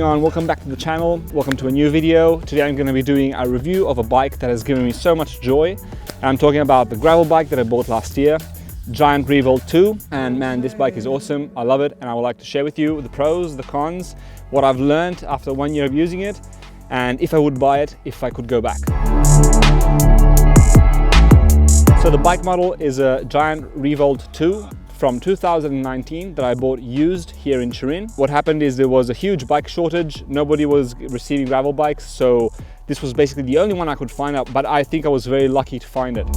on? Welcome back to the channel. Welcome to a new video. Today I'm going to be doing a review of a bike that has given me so much joy. And I'm talking about the gravel bike that I bought last year, Giant Revolt 2. And man, this bike is awesome. I love it, and I would like to share with you the pros, the cons, what I've learned after 1 year of using it, and if I would buy it if I could go back. So the bike model is a Giant Revolt 2 from 2019 that I bought used here in Turin. What happened is there was a huge bike shortage. Nobody was receiving gravel bikes, so this was basically the only one I could find out, but I think I was very lucky to find it.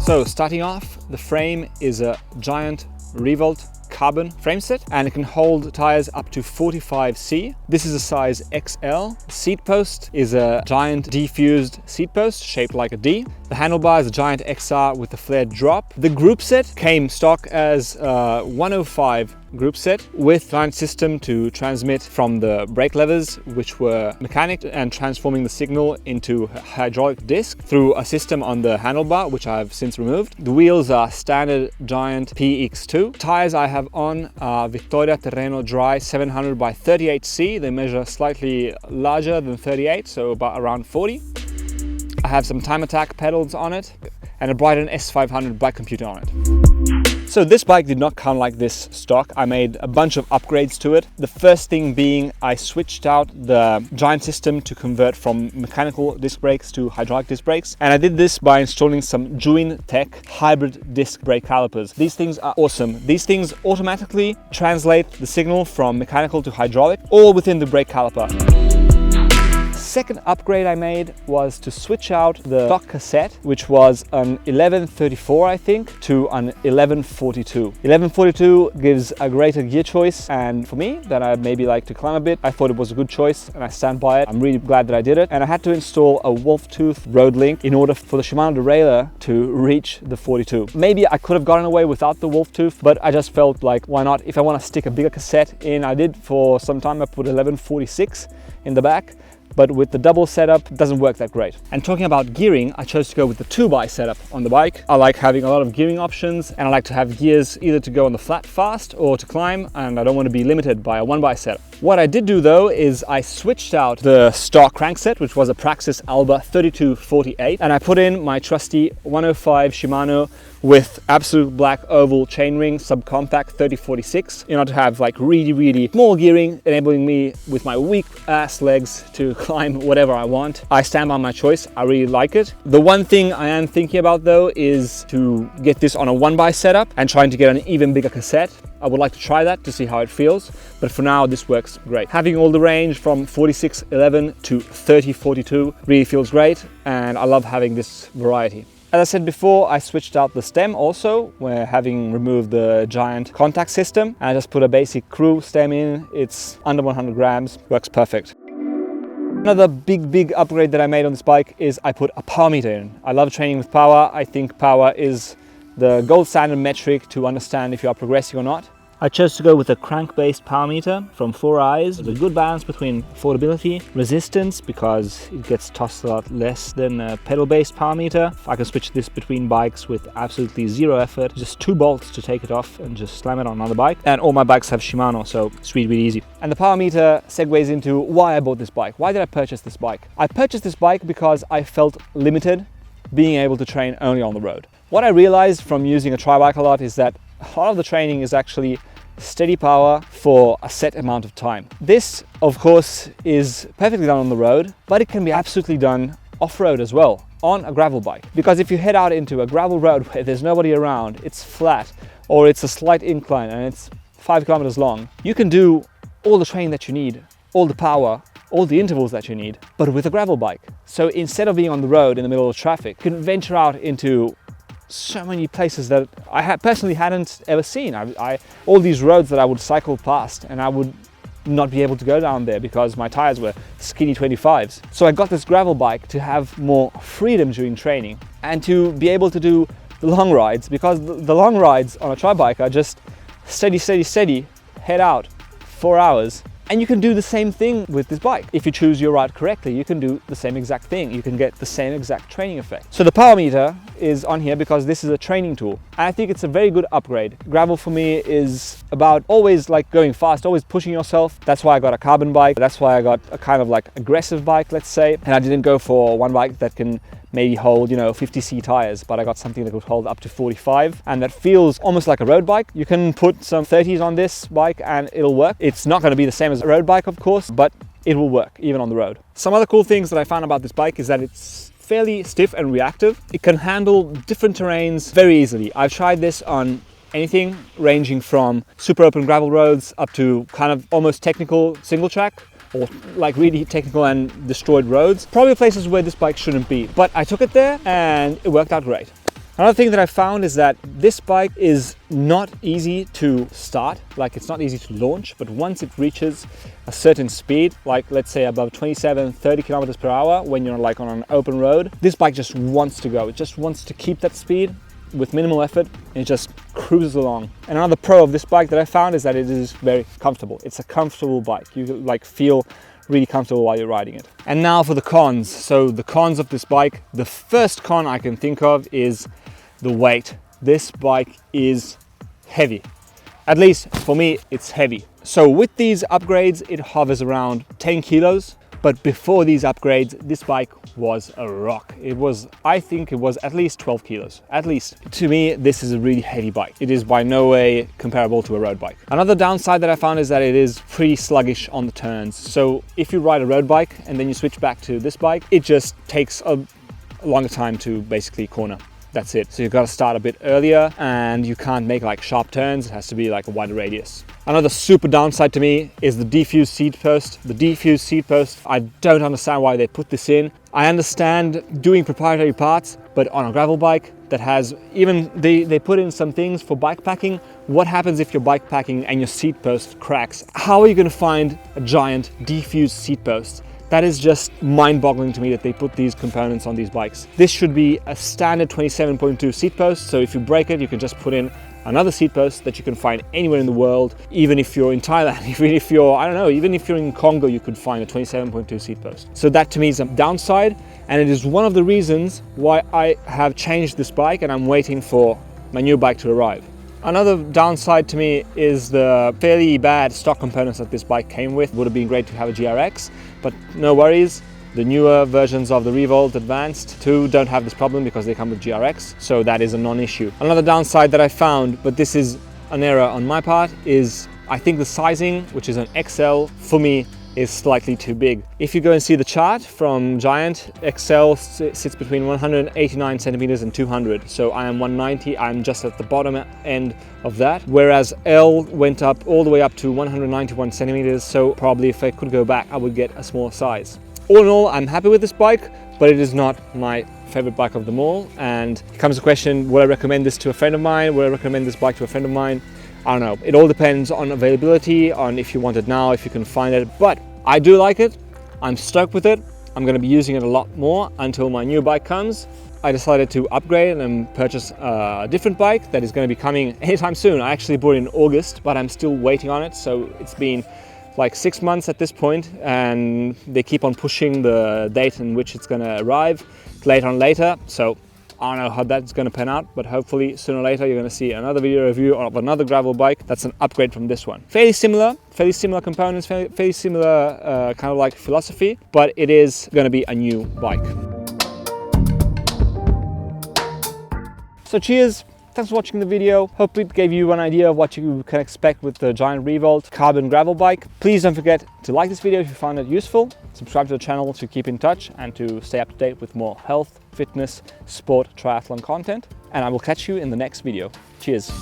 So starting off, the frame is a Giant Revolt carbon frame set, and it can hold tires up to 45C. This is a size XL. Seat post is a Giant defused seat post shaped like a D. The handlebar is a Giant XR with a flared drop. The group set came stock as a 105 group set with Giant system to transmit from the brake levers, which were mechanic, and transforming the signal into hydraulic disc through a system on the handlebar, which I've since removed. The wheels are standard Giant PX2. Tires I have on are Vittoria Terreno Dry 700 by 38C. They measure slightly larger than 38, so about around 40. I have some Time Attack pedals on it and a Brighton S500 bike computer on it. So this bike did not come like this stock. I made a bunch of upgrades to it. The first thing being I switched out the Giant system to convert from mechanical disc brakes to hydraulic disc brakes. And I did this by installing some Juin Tech hybrid disc brake calipers. These things are awesome. These things automatically translate the signal from mechanical to hydraulic, all within the brake caliper. Second upgrade I made was to switch out the stock cassette, which was an 1134 I think, to an 1142. 1142 gives a greater gear choice, and for me, that I maybe like to climb a bit, I thought it was a good choice and I stand by it. I'm really glad that I did it. And I had to install a wolf tooth road link in order for the Shimano derailleur to reach the 42. Maybe I could have gotten away without the wolf tooth, but I just felt like, why not? If I want to stick a bigger cassette in, I did for some time. I put 1146 in the back, but with the double setup, it doesn't work that great. And talking about gearing, I chose to go with the 2x setup on the bike. I like having a lot of gearing options, and I like to have gears either to go on the flat fast or to climb, and I don't want to be limited by a 1x setup. What I did do though is I switched out the stock crankset, which was a Praxis Alba 3248, and I put in my trusty 105 Shimano with absolute black oval chainring subcompact 3046 in order to have like really small gearing, enabling me with my weak ass legs to climb whatever I want. I stand by my choice. I really like it. The one thing I am thinking about though is to get this on a 1x setup and trying to get an even bigger cassette. I would like to try that to see how it feels, but for now this works great. Having all the range from 4611 to 3042 really feels great, and I love having this variety. As I said before, I switched out the stem also, where having removed the Giant contact system. I just put a basic crew stem in. It's under 100 grams, works perfect. Another big upgrade that I made on this bike is I put a power meter in. I love training with power. I think power is the gold standard metric to understand if you are progressing or not. I chose to go with a crank-based power meter from 4eyes. There's a good balance between affordability, resistance, because it gets tossed a lot less than a pedal-based power meter. I can switch this between bikes with absolutely zero effort. Just 2 bolts to take it off and just slam it on another bike. And all my bikes have Shimano, so it's really easy. And the power meter segues into why I bought this bike. Why did I purchase this bike? I purchased this bike because I felt limited being able to train only on the road. What I realized from using a tri-bike a lot is that a lot of the training is actually steady power for a set amount of time. This, of course, is perfectly done on the road, but it can be absolutely done off-road as well, on a gravel bike. Because if you head out into a gravel road where there's nobody around, it's flat, or it's a slight incline and it's 5 kilometers long, you can do all the training that you need, all the power, all the intervals that you need, but with a gravel bike. So instead of being on the road in the middle of traffic, you can venture out into so many places that I personally hadn't ever seen. All these roads that I would cycle past, and I would not be able to go down there because my tires were skinny 25s. So I got this gravel bike to have more freedom during training and to be able to do the long rides, because the long rides on a tri-bike are just steady, head out, 4 hours, And you can do the same thing with this bike. If you choose your ride correctly, you can do the same exact thing. You can get the same exact training effect. So the power meter is on here because this is a training tool. And I think it's a very good upgrade. Gravel for me is about always like going fast, always pushing yourself. That's why I got a carbon bike. That's why I got a kind of like aggressive bike, let's say. And I didn't go for one bike that can maybe hold, 50C tires, but I got something that could hold up to 45, and that feels almost like a road bike. You can put some 30s on this bike and it'll work. It's not going to be the same as a road bike, of course, but it will work even on the road. Some other cool things that I found about this bike is that it's fairly stiff and reactive. It can handle different terrains very easily. I've tried this on anything ranging from super open gravel roads up to kind of almost technical single track, or like really technical and destroyed roads. Probably places where this bike shouldn't be, but I took it there and it worked out great. Another thing that I found is that this bike is not easy to start, like it's not easy to launch, but once it reaches a certain speed, like let's say above 30 kilometers per hour, when you're like on an open road, this bike just wants to go. It just wants to keep that speed with minimal effort, and it just cruises along. And another pro of this bike that I found is that it is very comfortable. It's a comfortable bike. You like feel really comfortable while you're riding it. And now for the cons. So the cons of this bike, the first con I can think of is the weight. This bike is heavy. At least for me, it's heavy. So with these upgrades, it hovers around 10 kilos. But before these upgrades, this bike was a rock. I think it was at least 12 kilos, at least. To me, this is a really heavy bike. It is by no way comparable to a road bike. Another downside that I found is that it is pretty sluggish on the turns. So if you ride a road bike and then you switch back to this bike, it just takes a longer time to basically corner. That's it. So you've got to start a bit earlier and you can't make like sharp turns. It has to be like a wider radius. Another super downside to me is the defused seat post. The defused seat post, I don't understand why they put this in. I understand doing proprietary parts, but on a gravel bike that has, even they put in some things for bike packing. What happens if you're bike packing and your seat post cracks? How are you going to find a giant defused seat post? That is just mind-boggling to me that they put these components on these bikes. This should be a standard 27.2 seat post, so if you break it, you can just put in another seat post that you can find anywhere in the world. Even if you're in Thailand, even if you're, I don't know, even if you're in Congo, you could find a 27.2 seat post. So that to me is a downside, and it is one of the reasons why I have changed this bike and I'm waiting for my new bike to arrive. Another downside to me is the fairly bad stock components that this bike came with. Would have been great to have a GRX, but no worries. The newer versions of the Revolt Advanced 2 don't have this problem because they come with GRX, so that is a non-issue. Another downside that I found, but this is an error on my part, is I think the sizing, which is an XL, for me is slightly too big. If you go and see the chart from Giant, XL sits between 189 centimeters and 200. So I am 190, I'm just at the bottom end of that. Whereas L went up all the way up to 191 centimeters. So probably if I could go back, I would get a smaller size. All in all, I'm happy with this bike, but it is not my favorite bike of them all. And it comes to the question, would I recommend this to a friend of mine? Would I recommend this bike to a friend of mine? I don't know. It all depends on availability, on if you want it now, if you can find it. But I do like it. I'm stoked with it. I'm going to be using it a lot more until my new bike comes. I decided to upgrade and purchase a different bike that is going to be coming anytime soon. I actually bought it in August, but I'm still waiting on it. So it's been like 6 months at this point, and they keep on pushing the date in which it's going to arrive later and later. So I don't know how that's going to pan out, but hopefully sooner or later you're going to see another video review of another gravel bike that's an upgrade from this one. Fairly similar components, fairly similar kind of like philosophy, but it is going to be a new bike. So cheers! Thanks for watching the video. Hope it gave you an idea of what you can expect with the Giant Revolt carbon gravel bike. Please don't forget to like this video if you found it useful. Subscribe to the channel to keep in touch and to stay up to date with more health, fitness, sport, triathlon content. And I will catch you in the next video. Cheers.